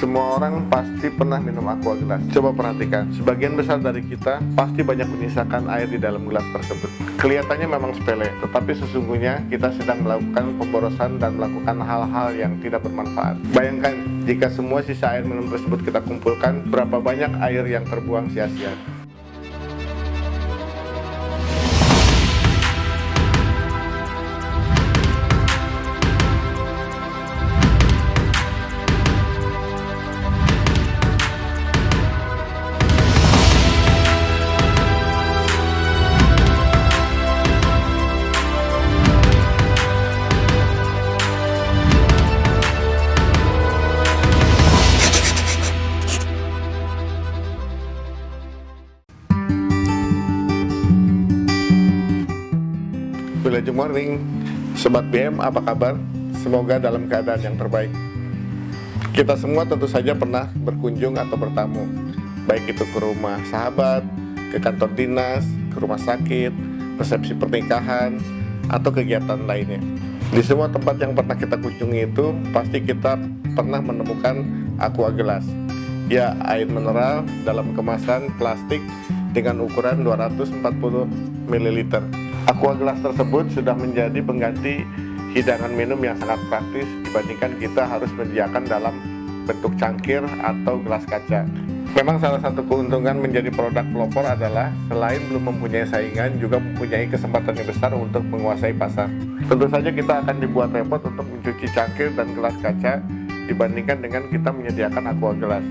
Semua orang pasti pernah minum aqua gelas. Coba perhatikan, sebagian besar dari kita pasti banyak menyisakan air di dalam gelas tersebut. Kelihatannya memang sepele, tetapi sesungguhnya kita sedang melakukan pemborosan dan melakukan hal-hal yang tidak bermanfaat. Bayangkan, jika semua sisa air minum tersebut kita kumpulkan, berapa banyak air yang terbuang sia-sia. Village Morning, Sobat BM, apa kabar? Semoga dalam keadaan yang terbaik. Kita semua tentu saja pernah berkunjung atau bertamu, baik itu ke rumah sahabat, ke kantor dinas, ke rumah sakit, resepsi pernikahan, atau kegiatan lainnya. Di semua tempat yang pernah kita kunjungi itu, pasti kita pernah menemukan aqua gelas. Ya, air mineral dalam kemasan plastik dengan ukuran 240 ml. Aqua gelas tersebut sudah menjadi pengganti hidangan minum yang sangat praktis dibandingkan kita harus menyediakan dalam bentuk cangkir atau gelas kaca. Memang salah satu keuntungan menjadi produk pelopor adalah selain belum mempunyai saingan, juga mempunyai kesempatan yang besar untuk menguasai pasar. Tentu saja kita akan dibuat repot untuk mencuci cangkir dan gelas kaca dibandingkan dengan kita menyediakan aqua gelas.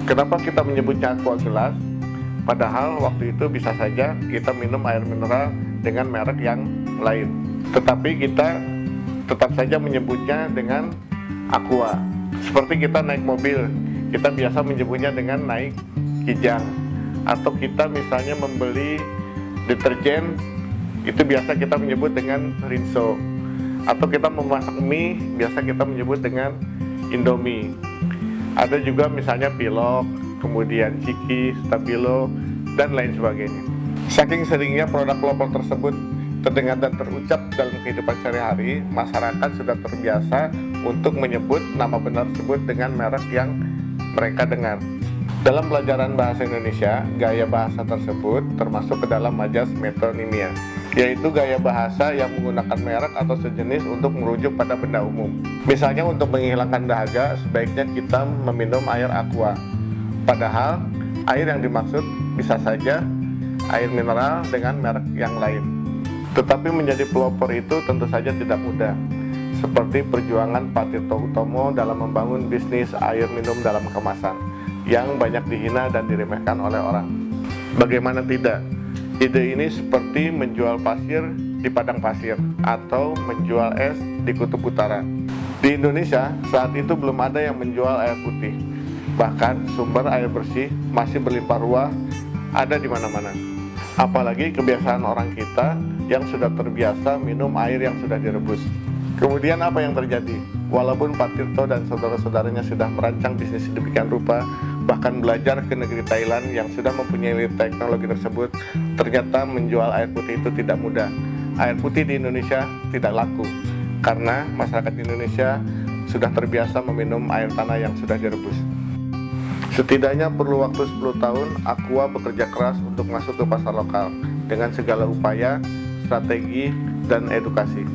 Kenapa kita menyebutnya aqua gelas? Padahal waktu itu bisa saja kita minum air mineral dengan merek yang lain, tetapi kita tetap saja menyebutnya dengan aqua. Seperti kita naik mobil, kita biasa menyebutnya dengan naik kijang. Atau kita misalnya membeli deterjen, itu biasa kita menyebut dengan Rinso. Atau kita memasak mie, biasa kita menyebut dengan Indomie. Ada juga misalnya Pilok, kemudian Ciki, Stabilo, dan lain sebagainya. Saking seringnya produk pelopor tersebut terdengar dan terucap dalam kehidupan sehari-hari, masyarakat sudah terbiasa untuk menyebut nama benar tersebut dengan merek yang mereka dengar. Dalam pelajaran bahasa Indonesia, gaya bahasa tersebut termasuk ke dalam majas metonimia, yaitu gaya bahasa yang menggunakan merek atau sejenis untuk merujuk pada benda umum. Misalnya untuk menghilangkan dahaga, sebaiknya kita meminum air aqua. Padahal air yang dimaksud bisa saja air mineral dengan merek yang lain. Tetapi menjadi pelopor itu tentu saja tidak mudah. Seperti perjuangan Pak Tirto Utomo dalam membangun bisnis air minum dalam kemasan yang banyak dihina dan diremehkan oleh orang. Bagaimana tidak? Ide ini seperti menjual pasir di padang pasir atau menjual es di kutub utara. Di Indonesia saat itu belum ada yang menjual air putih. Bahkan sumber air bersih masih berlimpah ruah ada di mana-mana. Apalagi kebiasaan orang kita yang sudah terbiasa minum air yang sudah direbus. Kemudian apa yang terjadi? Walaupun Pak Tirto dan saudara-saudaranya sudah merancang bisnis sedemikian rupa, bahkan belajar ke negeri Thailand yang sudah mempunyai teknologi tersebut, ternyata menjual air putih itu tidak mudah. Air putih di Indonesia tidak laku, karena masyarakat Indonesia sudah terbiasa meminum air tanah yang sudah direbus. Setidaknya perlu waktu 10 tahun, Aqua bekerja keras untuk masuk ke pasar lokal dengan segala upaya, strategi, dan edukasi.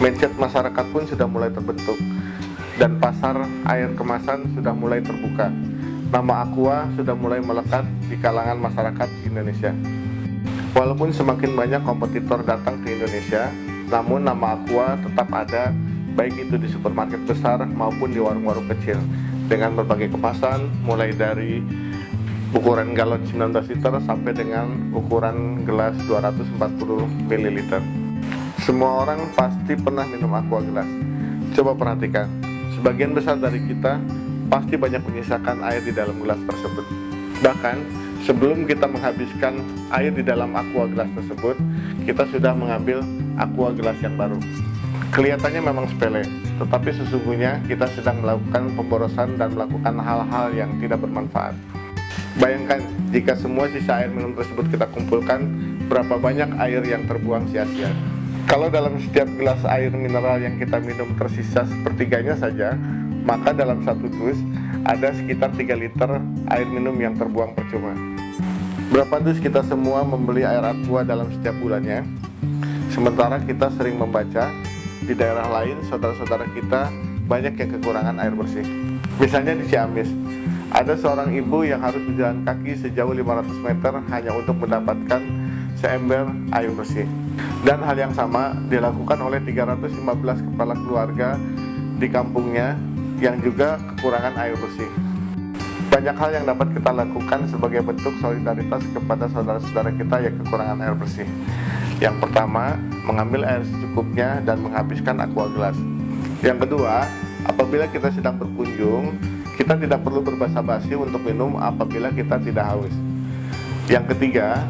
Mindset masyarakat pun sudah mulai terbentuk, dan pasar air kemasan sudah mulai terbuka. Nama Aqua sudah mulai melekat di kalangan masyarakat Indonesia. Walaupun semakin banyak kompetitor datang ke Indonesia, namun nama Aqua tetap ada, baik itu di supermarket besar maupun di warung-warung kecil, dengan berbagai kemasan, mulai dari ukuran galon 19 liter sampai dengan ukuran gelas 240 ml. Semua orang pasti pernah minum aqua gelas. Coba perhatikan, sebagian besar dari kita pasti banyak menyisakan air di dalam gelas tersebut. Bahkan sebelum kita menghabiskan air di dalam aqua gelas tersebut, kita sudah mengambil aqua gelas yang baru. Kelihatannya memang sepele, tetapi sesungguhnya kita sedang melakukan pemborosan dan melakukan hal-hal yang tidak bermanfaat. Bayangkan, jika semua sisa air minum tersebut kita kumpulkan, berapa banyak air yang terbuang sia-sia. Kalau dalam setiap gelas air mineral yang kita minum tersisa sepertiganya saja, maka dalam satu dus ada sekitar 3 liter air minum yang terbuang percuma. Berapa dus kita semua membeli air aqua dalam setiap bulannya? Sementara kita sering membaca di daerah lain saudara-saudara kita banyak yang kekurangan air bersih. Misalnya di Ciamis, ada seorang ibu yang harus berjalan kaki sejauh 500 meter hanya untuk mendapatkan seember air bersih. Dan hal yang sama dilakukan oleh 315 kepala keluarga di kampungnya yang juga kekurangan air bersih. Banyak hal yang dapat kita lakukan sebagai bentuk solidaritas kepada saudara-saudara kita yang kekurangan air bersih. Yang pertama, mengambil air secukupnya dan menghabiskan aqua gelas. Yang kedua, apabila kita sedang berkunjung, kita tidak perlu berbasa-basi untuk minum apabila kita tidak haus. Yang ketiga,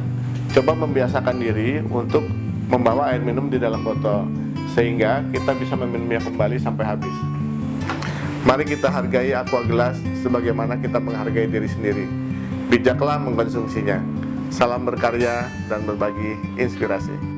coba membiasakan diri untuk membawa air minum di dalam botol, sehingga kita bisa meminumnya kembali sampai habis. Mari kita hargai aqua gelas sebagaimana kita menghargai diri sendiri. Bijaklah mengkonsumsinya. Salam berkarya dan berbagi inspirasi.